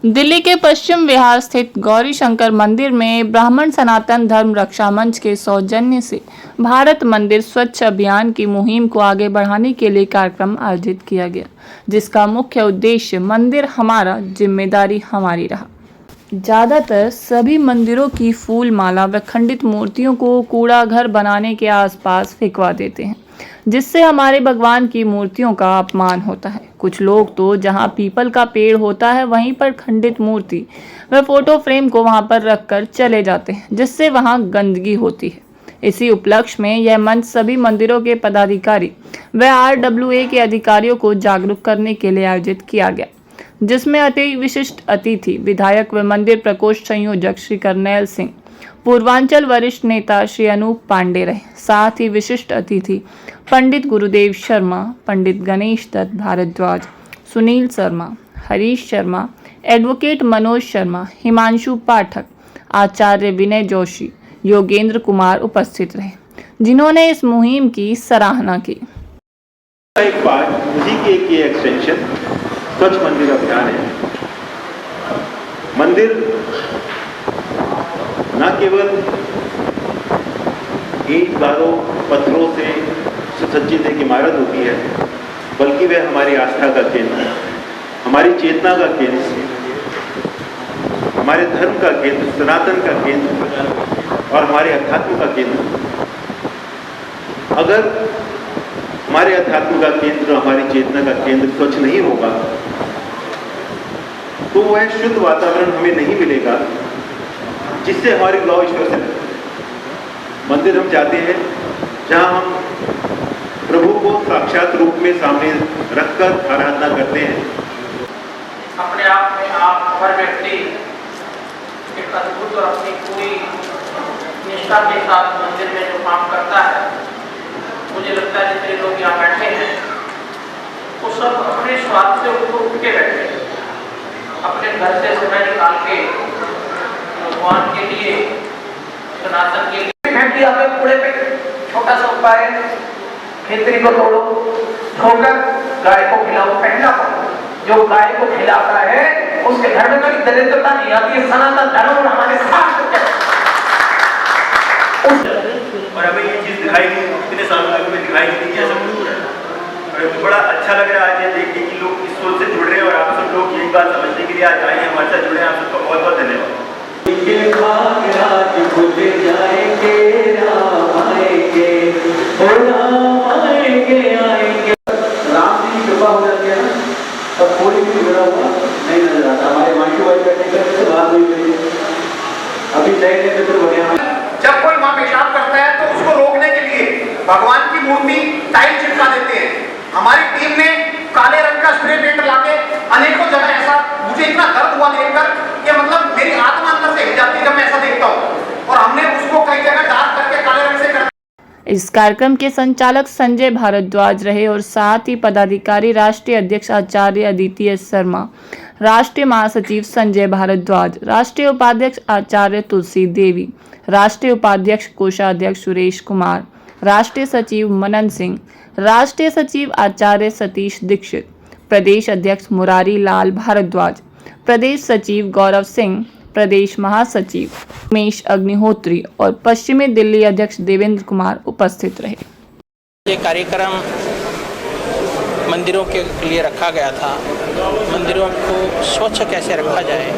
दिल्ली के पश्चिम विहार स्थित गौरी शंकर मंदिर में ब्राह्मण सनातन धर्म रक्षा मंच के सौजन्य से भारत मंदिर स्वच्छ अभियान की मुहिम को आगे बढ़ाने के लिए कार्यक्रम आयोजित किया गया, जिसका मुख्य उद्देश्य मंदिर हमारा, जिम्मेदारी हमारी रहा। ज्यादातर सभी मंदिरों की फूल माला व खंडित मूर्तियों को कूड़ा घर बनाने के आसपास फेंकवा देते हैं, जिससे हमारे भगवान की मूर्तियों का अपमान होता है। कुछ लोग तो जहां पीपल का पेड़ होता है वहीं पर खंडित मूर्ति व फोटो फ्रेम को वहां पर रखकर चले जाते हैं, जिससे वहां गंदगी होती है। इसी उपलक्ष्य में यह मंच सभी मंदिरों के पदाधिकारी व RWA के अधिकारियों को जागरूक करने के लिए आयोजित किया गया, जिसमें अति विशिष्ट अतिथि विधायक व मंदिर प्रकोष्ठ संयोजक श्री करनैल सिंह, पूर्वांचल वरिष्ठ नेता श्री अनूप पांडे रहे। साथ ही विशिष्ट अतिथि पंडित गुरुदेव शर्मा, पंडित गणेश दत्त भारद्वाज, सुनील शर्मा, हरीश शर्मा, एडवोकेट मनोज शर्मा, हिमांशु पाठक, आचार्य विनय जोशी, योगेंद्र कुमार उपस्थित रहे, जिन्होंने इस मुहिम की सराहना की। एक बार उसी के एक एक्सटेंशन स्वच्छ मंदिर अभियान है। मंदिर न केवल ईंट गारों पत्थरों से सुसज्जित एक इमारत होती है, बल्कि वह हमारी आस्था का केंद्र, हमारी चेतना का केंद्र, हमारे धर्म का केंद्र, सनातन का केंद्र और हमारे अध्यात्म का केंद्र। अगर हमारे अध्यात्म का केंद्र, हमारी चेतना का केंद्र स्वच्छ नहीं होगा तो वह शुद्ध वातावरण हमें नहीं मिलेगा जिससे हमारी लौ ईश्वर से मंदिर हम चाहते हैं जहां हम प्रभु को साक्षात रूप में सामने रखकर आराधना करते हैं। अपने आप में आप हर व्यक्ति एक अद्भुत और अपनी पूरी निष्ठा के साथ मंदिर में जो काम करता है, मुझे लगता है जितने लोग यहाँ बैठे हैं वो सब अपने स्वार्थ से ऊपर उठ के बैठे हैं, अपने घर से समय निकाल के भगवान के लिए, सनातन के लिए। कूड़े पे छोटा सा उपाय है, खेतरी को तोड़ो, धोकर गाय को खिलाओ। पहला जो गाय को खिलाता है उसके घर में कभी दरिद्रता नहीं आती है। सनातन धर्म हमारे साथ और हमें ये चीज दिखाई दी, इतने सालों तक हमें दिखाई नहीं दी, ऐसा कुछ हो रहा है। और बड़ा अच्छा लग रहा है आज ये देख के कि लोग इस सोच से जुड़ रहे हैं और आप सब लोग यही बात समझने के लिए आज आए हैं, हमारे साथ जुड़े हैं। आप सबका बहुत बहुत धन्यवाद। राम जी की कृपा हो जाती है ना, तब कोई भी बिगड़ा हुआ नहीं नजर आता। हमारे माइक्रो वाइफ बैठे बात हुई थी, अभी नए नए मित्र बने हैं। जब कोई माँ पेशाब करता है तो उसको रोकने के लिए भगवान की मूर्ति टाइल चिपका देते हैं। हमारी टीम ने काले रंग का स्प्रे पेंट लाके अनेकों जगह ऐसा, मुझे इतना दर्द हुआ देखकर कि मतलब मेरी आत्मा अंदर से हिल जाती है जब मैं ऐसा देखता हूँ। और हमने उसको कई जगह डार्क करके काले रंग से कर। इस कार्यक्रम के संचालक संजय भारद्वाज रहे और साथ ही पदाधिकारी राष्ट्रीय अध्यक्ष आचार्य अदिति एस शर्मा, राष्ट्रीय महासचिव संजय भारद्वाज, राष्ट्रीय उपाध्यक्ष आचार्य तुलसी देवी, राष्ट्रीय उपाध्यक्ष कोषाध्यक्ष सुरेश कुमार, राष्ट्रीय सचिव मनन सिंह, राष्ट्रीय सचिव आचार्य सतीश दीक्षित, प्रदेश अध्यक्ष मुरारी लाल भारद्वाज, प्रदेश सचिव गौरव सिंह, प्रदेश महासचिव उमेश अग्निहोत्री और पश्चिमी दिल्ली अध्यक्ष देवेंद्र कुमार उपस्थित रहे। ये कार्यक्रम मंदिरों के लिए रखा गया था। मंदिरों को स्वच्छ कैसे रखा जाए,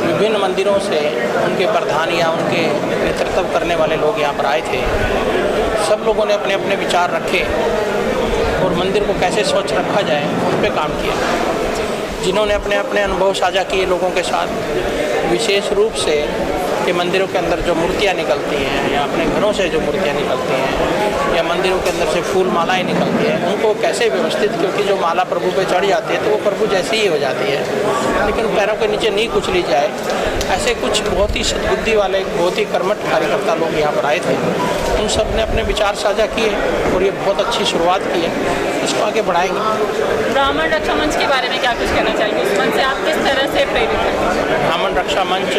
विभिन्न मंदिरों से उनके प्रधान या उनके नेतृत्व करने वाले लोग यहाँ पर आए थे। सब लोगों ने अपने अपने विचार रखे और मंदिर को कैसे स्वच्छ रखा जाए उन पर काम किया। जिन्होंने अपने अपने अनुभव साझा किए लोगों के साथ, विशेष रूप से कि मंदिरों के अंदर जो मूर्तियाँ निकलती हैं या अपने घरों से जो मूर्तियाँ निकलती हैं या मंदिरों के अंदर से फूल मालाएँ निकलती हैं, उनको कैसे व्यवस्थित, क्योंकि जो माला प्रभु पे चढ़ जाती है तो वो प्रभु जैसी ही हो जाती है, लेकिन पैरों के नीचे नहीं कुचली जाए। ऐसे कुछ बहुत ही सद्बुद्धि वाले, बहुत ही कर्मठ कार्यकर्ता लोग यहाँ पर आए थे। उन सब ने अपने विचार साझा किए और ये बहुत अच्छी शुरुआत की है, इसको आगे बढ़ाएंगे। ब्राह्मण रक्षा मंच के बारे में क्या कुछ कहना चाहिए? उस मंच से आप किस तरह से प्रेरित हैं? ब्राह्मण रक्षा मंच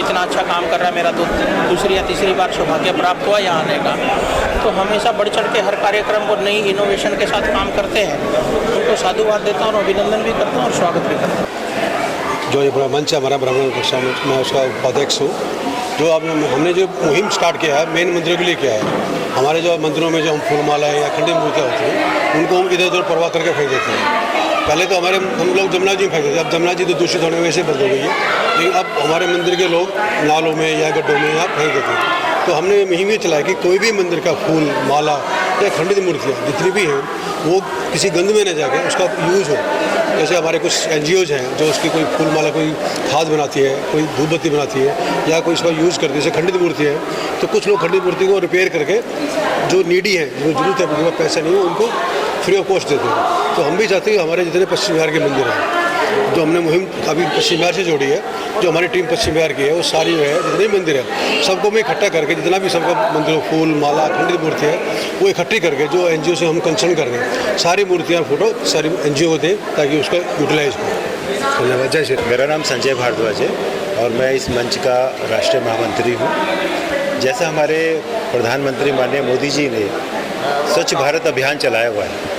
इतना अच्छा काम कर रहा है, मेरा तो दूसरी या तीसरी बार सौभाग्य प्राप्त हुआ यहाँ आने का। तो हमेशा बढ़ चढ़ के हर कार्यक्रम को नई इनोवेशन के साथ काम करते हैं। उनको साधुवाद देता हूँ और अभिनंदन भी करता हूँ और स्वागत भी करता हूँ। जो ये मंच है हमारा ब्राह्मण रक्षा मंच, मैं उसका उपाध्यक्ष हूँ। जो हमने जो मुहिम स्टार्ट किया है मेन मंदिरों के लिए किया है। हमारे जो मंदिरों में जो हम फूलमालाएँ या खंडित मूर्तियाँ होती हैं उनको हम इधर उधर परवाह करके फेंक देते हैं। पहले तो हम लोग जमुना जी में फेंकते थे, अब जमुना जी तो दूषित होने वैसे बंद हो गई है, लेकिन अब हमारे मंदिर के लोग नालों में या गड्ढों में यहाँ फेंक देते हैं। तो हमने मुहिम ये चलाया कि कोई भी मंदिर का फूल माला या खंडित मूर्तियाँ जितनी भी हैं वो किसी गंद में न जाके उसका यूज़ हो। जैसे हमारे कुछ NGOs हैं जो उसकी कोई फूल माला कोई खाद बनाती है, कोई धूपबत्ती बनाती है या कोई इसका यूज़ करती है, जैसे खंडित मूर्ति है तो कुछ लोग खंडित मूर्ति को रिपेयर करके जो नीडी है, जो जरूरत है, उनके पास पैसा नहीं हो, उनको फ्री ऑफ कॉस्ट देते हैं। तो हम भी चाहते हैं हमारे जितने पश्चिम बिहार के मंदिर हैं जो हमने मुहिम अभी पश्चिम बिहार से जोड़ी है, जो हमारी टीम पश्चिम बिहार की है, वो सारी जो है जितने भी मंदिर है सबको मैं इकट्ठा करके जितना भी सबका मंदिरों फूल माला खंडित मूर्ति है वो इकट्ठी करके जो NGO से हम कंसर्न कर रहे हैं सारी मूर्तियाँ फोटो सारी NGO को दें ताकि उसका यूटिलाइज हो। धन्यवाद। जय श्री राम। मेरा नाम संजय भारद्वाज है और मैं इस मंच का राष्ट्रीय महामंत्री हूँ। जैसा हमारे प्रधानमंत्री माननीय मोदी जी ने स्वच्छ भारत अभियान चलाया हुआ है,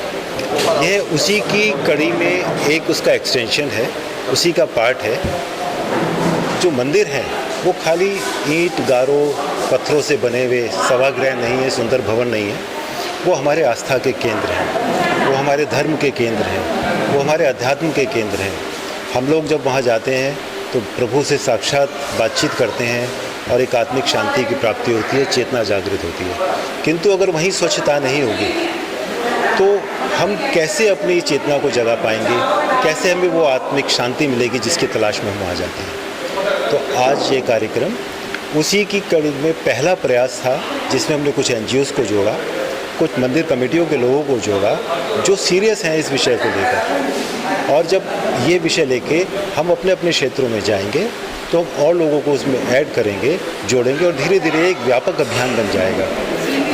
यह उसी की कड़ी में एक उसका एक्सटेंशन है, उसी का पार्ट है। जो मंदिर हैं वो खाली ईंट गारों पत्थरों से बने हुए सभागृह नहीं है, सुंदर भवन नहीं है। वो हमारे आस्था के केंद्र हैं, वो हमारे धर्म के केंद्र हैं, वो हमारे अध्यात्म के केंद्र हैं। हम लोग जब वहाँ जाते हैं तो प्रभु से साक्षात बातचीत करते हैं और एक आत्मिक शांति की प्राप्ति होती है, चेतना जागृत होती है। किंतु अगर वहीं स्वच्छता नहीं होगी तो हम कैसे अपनी चेतना को जगा पाएंगे, कैसे हमें वो आत्मिक शांति मिलेगी जिसकी तलाश में हम वहाँ जाते हैं। तो आज ये कार्यक्रम उसी की कड़ी में पहला प्रयास था जिसमें हमने कुछ NGOs को जोड़ा, कुछ मंदिर कमेटियों के लोगों को जोड़ा जो सीरियस हैं इस विषय को लेकर। और जब ये विषय लेके हम अपने अपने क्षेत्रों में जाएंगे तो हम और लोगों को उसमें ऐड करेंगे, जोड़ेंगे और धीरे धीरे एक व्यापक अभियान बन जाएगा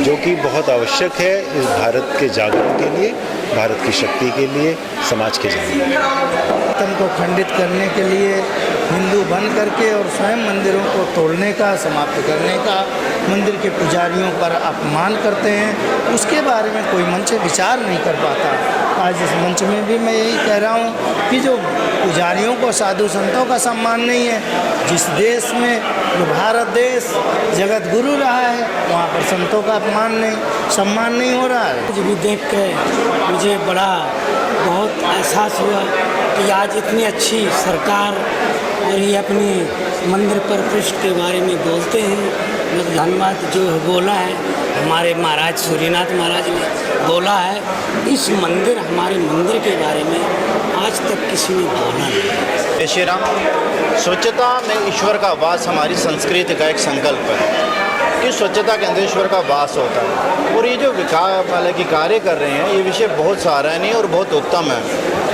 जो कि बहुत आवश्यक है इस भारत के जागरण के लिए, भारत की शक्ति के लिए, समाज के जागरण। धर्म को खंडित करने के लिए हिंदू बन करके और स्वयं मंदिरों को तोड़ने का, समाप्त करने का, मंदिर के पुजारियों पर अपमान करते हैं, उसके बारे में कोई मंच विचार नहीं कर पाता। आज इस मंच में भी मैं यही कह रहा हूँ कि जो पुजारियों को, साधु संतों का सम्मान नहीं है, जिस देश में जो भारत देश जगत गुरु रहा है वहाँ पर संतों का अपमान नहीं, सम्मान नहीं हो रहा है। कुछ भी देख के मुझे बड़ा बहुत एहसास हुआ कि आज इतनी अच्छी सरकार और ये अपनी मंदिर प्रतिष्ठा के बारे में बोलते हैं। मतलब धन्यवाद जो बोला है हमारे महाराज सूर्यनाथ महाराज ने बोला है, इस मंदिर हमारे मंदिर के बारे में आज तक किसी ने बोला नहीं। जय श्री राम। स्वच्छता में ईश्वर का वास हमारी संस्कृति का एक संकल्प है कि स्वच्छता के अंदर ईश्वर का वास होता है। और ये जो विकास वाले की कार्य कर रहे हैं ये विषय बहुत सराहनीय और बहुत उत्तम है,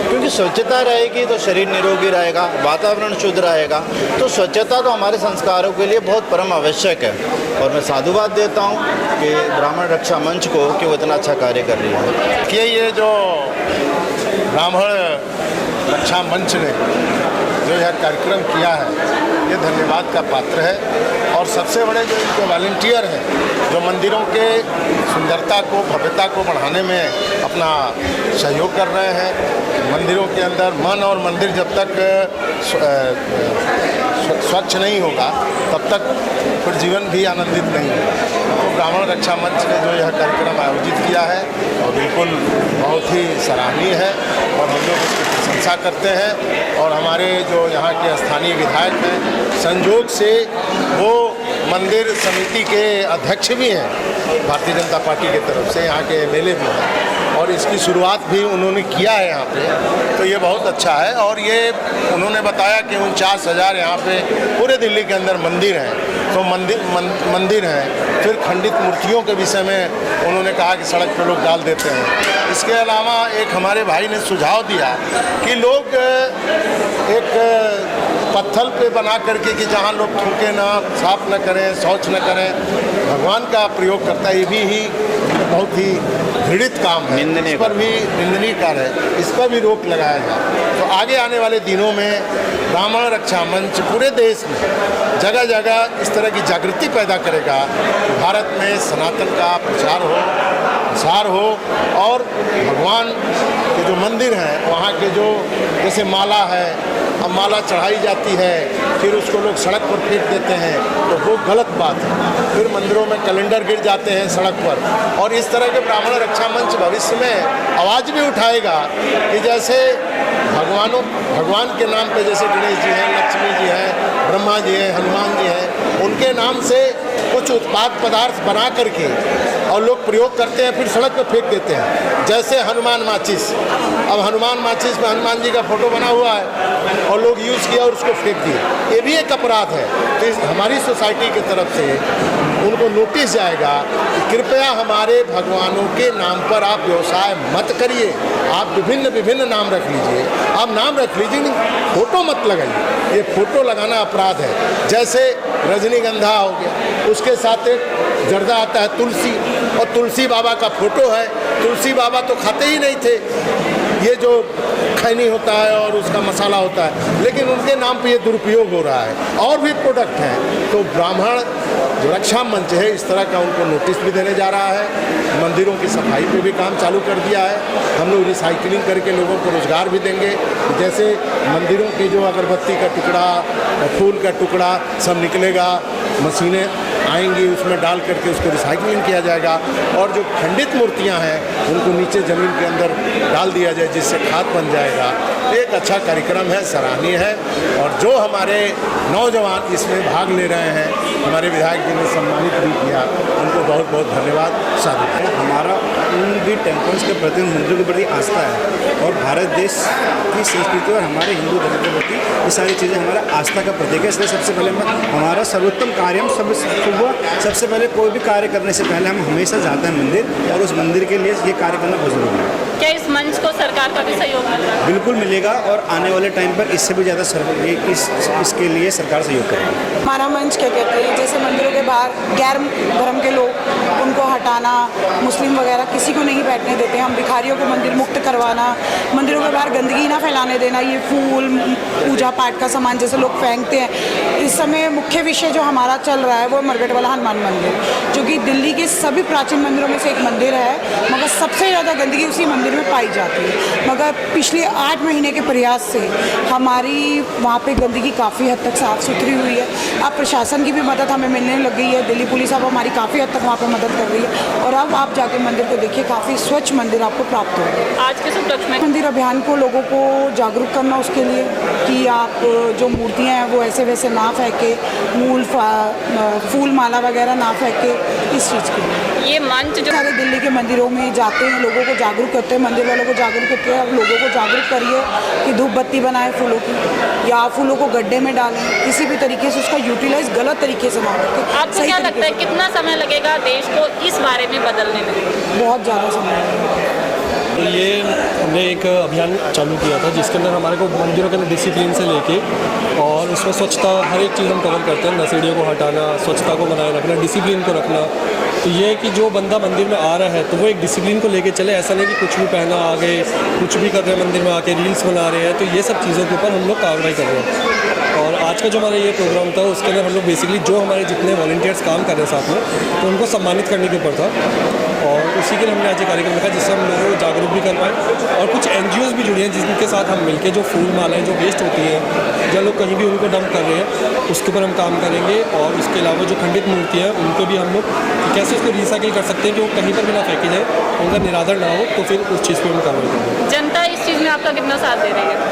क्योंकि स्वच्छता रहेगी तो शरीर निरोगी रहेगा, वातावरण शुद्ध रहेगा। तो स्वच्छता तो हमारे संस्कारों के लिए बहुत परम आवश्यक है। और मैं साधुवाद देता हूँ कि ब्राह्मण रक्षा मंच को कि वो इतना अच्छा कार्य कर रही है। कि ये जो ब्राह्मण रक्षा मंच ने जो यह कार्यक्रम किया है ये धन्यवाद का पात्र है। और सबसे बड़े जो इनके वॉलंटियर हैं जो मंदिरों के सुंदरता को, भव्यता को बढ़ाने में अपना सहयोग कर रहे हैं। मंदिरों के अंदर मन और मंदिर जब तक स्वच्छ नहीं होगा तब तक फिर जीवन भी आनंदित नहीं होगा। तो ब्राह्मण रक्षा मंच ने जो यह कार्यक्रम आयोजित किया है और बिल्कुल बहुत ही सराहनीय है और हम लोग उसकी प्रशंसा करते हैं। और हमारे जो यहाँ के स्थानीय विधायक हैं, संयोग से वो मंदिर समिति के अध्यक्ष भी हैं भारतीय जनता पार्टी की तरफ से, यहाँ के MLA भी हैं और इसकी शुरुआत भी उन्होंने किया है यहाँ पे। तो ये बहुत अच्छा है। और ये उन्होंने बताया कि 49,000 यहाँ पे पूरे दिल्ली के अंदर मंदिर हैं, तो मंदिर हैं। फिर खंडित मूर्तियों के विषय में उन्होंने कहा कि सड़क पर लोग डाल देते हैं। इसके अलावा एक हमारे भाई ने सुझाव दिया कि लोग एक पत्थर पे बना करके कि जहाँ लोग थूके ना, साफ न करें, शौच न करें, भगवान का प्रयोग करता है, ये भी ही बहुत ही घृणित काम है, इस पर भी निंदनीय कार्य है, इस पर भी रोक लगाया जाए। तो आगे आने वाले दिनों में ब्राह्मण रक्षा मंच पूरे देश में जगह जगह इस तरह की जागृति पैदा करेगा कि भारत में सनातन का प्रचार हो, प्रसार हो और भगवान के जो मंदिर हैं वहाँ के जो जैसे माला है अब माला चढ़ाई जाती है, फिर उसको लोग सड़क पर फेंक देते हैं, तो वो गलत बात है। फिर मंदिरों में कैलेंडर गिर जाते हैं सड़क पर, और इस तरह के ब्राह्मण रक्षा मंच भविष्य में आवाज़ भी उठाएगा कि जैसे भगवान के नाम पे जैसे गणेश जी हैं, लक्ष्मी जी हैं, ब्रह्मा जी हैं, हनुमान जी हैं, उनके नाम से कुछ उत्पाद पदार्थ बना करके और लोग प्रयोग करते हैं, फिर सड़क पर फेंक देते हैं। जैसे हनुमान माचिस, अब हनुमान माचिस में हनुमान जी का फोटो बना हुआ है और लोग यूज़ किया और उसको फेंक दिए, ये भी एक अपराध है। तो हमारी सोसाइटी की तरफ से उनको नोटिस जाएगा कि कृपया हमारे भगवानों के नाम पर आप व्यवसाय मत करिए। आप विभिन्न नाम रख लीजिए, आप नाम रख लीजिए, नहीं फोटो मत लगाइए। ये फोटो लगाना अपराध है। जैसे रजनीगंधा हो गया, उसके साथ एक जर्दा आता है तुलसी, और तुलसी बाबा का फोटो है। तुलसी बाबा तो खाते ही नहीं थे ये जो खैनी होता है और उसका मसाला होता है, लेकिन उनके नाम पे ये दुरुपयोग हो रहा है। और भी प्रोडक्ट हैं। तो ब्राह्मण जो रक्षा मंच है, इस तरह का उनको नोटिस भी देने जा रहा है। मंदिरों की सफाई पे भी काम चालू कर दिया है। हम लोग रिसाइकलिंग करके लोगों को रोज़गार भी देंगे। जैसे मंदिरों के जो अगरबत्ती का टुकड़ा, फूल का टुकड़ा सब निकलेगा, मशीनें आएंगी, उसमें डाल करके उसको रिसाइकलिंग किया जाएगा, और जो खंडित मूर्तियां हैं उनको नीचे ज़मीन के अंदर डाल दिया जाए, जिससे खाद बन जाएगा। एक अच्छा कार्यक्रम है, सराहनीय है। और जो हमारे नौजवान इसमें भाग ले रहे हैं, हमारे विधायक जी ने सम्मानित भी किया, उनको बहुत बहुत धन्यवाद। साधु हमारा उन भी टेम्पल्स के प्रति, मंदिरों के प्रति आस्था है, और भारत देश की संस्कृति और हमारे हिंदू धर्म के प्रति ये सारी चीज़ें हमारा आस्था का प्रतीक है। इसलिए सबसे पहले हमारा सर्वोत्तम कार्य, हम सबसे पहले कोई भी कार्य करने से पहले हम हमेशा जाते हैं मंदिर, और उस मंदिर के लिए ये कार्य करना बहुत ज़रूरी है। क्या इस मंच को सरकार का भी सहयोग मिल रहा है? बिल्कुल मिलेगा, और आने वाले टाइम पर इससे भी ज़्यादा इसके लिए सरकार सहयोग करेगी। हमारा मंच क्या कहते हैं, जैसे मंदिरों के बाहर गैर धर्म के लोग, उनको हटाना, मुस्लिम वगैरह किसी को नहीं बैठने देते, हम भिखारियों को मंदिर मुक्त करवाना, मंदिरों के बाहर गंदगी ना फैलाने देना, ये फूल पूजा पाठ का सामान जैसे लोग फेंकते हैं। इस समय मुख्य विषय जो हमारा चल रहा है वो मरघट वाला हनुमान मंदिर, जो कि दिल्ली के सभी प्राचीन मंदिरों में से एक मंदिर है, मगर सबसे ज़्यादा गंदगी उसी मंदिर में पाई जाती है। मगर पिछले 8 महीने के प्रयास से हमारी वहाँ पे गंदगी काफ़ी हद तक साफ़ सुथरी हुई है। अब प्रशासन की भी मदद हमें मिलने लग गई है, दिल्ली पुलिस अब हमारी काफ़ी हद तक वहाँ पे मदद कर रही है, और अब आप जाके मंदिर को देखिए, काफ़ी स्वच्छ मंदिर आपको प्राप्त होगा। आज के उपलक्ष्य में मंदिर अभियान को लोगों को जागरूक करना, उसके लिए कि आप जो मूर्तियाँ हैं वो ऐसे वैसे ना फेंके, फूल माला वगैरह ना फेंके, इस चीज़ के लिए ये मंच जो सारे दिल्ली के मंदिरों में जाते हैं, लोगों को जागरूक करते हैं, मंदिर वालों को जागरूक करते हैं। अब लोगों को जागरूक करिए कि धूप बत्ती बनाएं फूलों की, या फूलों को गड्ढे में डालें, किसी भी तरीके से उसका यूटिलाइज गलत तरीके से ना करके। आपको क्या लगता है कितना समय लगेगा देश को इस बारे में बदलने में? बहुत ज़्यादा समय लगेगा। तो ये हमने एक अभियान चालू किया था, जिसके अंदर हमारे को मंदिरों के अंदर डिसिप्लिन से लेके, और उसमें स्वच्छता हर एक चीज़ हम कवर करते हैं। नशेड़ियों को हटाना, स्वच्छता को बनाए रखना, डिसिप्लिन को रखना। तो ये है कि जो बंदा मंदिर में आ रहा है तो वो एक डिसिप्लिन को लेके चले, ऐसा नहीं कि कुछ भी पहना आ गए, कुछ भी कर रहे हैं मंदिर में आके, रील्स बना रहे हैं। तो ये सब चीज़ों के ऊपर हम लोग कार्रवाई कर रहे हैं। और आज का जो हमारा ये प्रोग्राम था, उसके अंदर हम लोग बेसिकली जो हमारे जितने वॉलंटियर्स काम कर रहे हैं साथ में, तो उनको सम्मानित करने के ऊपर था, और उसी के लिए हमने आज ये कार्यक्रम रखा, जिससे हम लोगों को जागरूक भी कर पाएँ। और कुछ NGOs भी जुड़ी हैं जिनके साथ हम मिलकर जो फूल मालाएँ जो वेस्ट होती हैं, जो लोग कहीं भी उनको डंप कर रहे हैं, उसके ऊपर हम काम करेंगे। और उसके अलावा जो खंडित मूर्तियाँ हैं उनको भी हम लोग कैसे उसको रिसाइकिल कर सकते हैं कि वो कहीं पर भी ना फेंकी जाए, उनका निरादर ना हो, तो फिर उस चीज़ पर हम कार्रवाई करेंगे। जनता इस चीज़ में आपका कितना साथ दे रही है?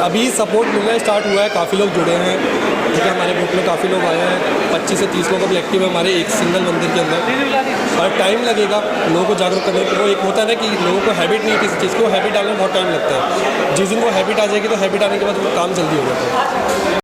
अभी सपोर्ट मिलना स्टार्ट हुआ है, काफ़ी लोग जुड़े हैं, ठीक है, हमारे ग्रुप में काफ़ी लोग आए हैं, 25 से 30 लोग अब एक्टिव है हमारे एक सिंगल मंदिर के अंदर। और टाइम लगेगा लोगों को जागरूक करने को। वो एक होता है ना कि लोगों को हैबिट नहीं है किसी चीज़ को, हैबिट डालने में बहुत टाइम लगता है। जिस दिन वो हैबिट आ जाएगी तो हैबिट आने के बाद वो काम जल्दी हो जाता है।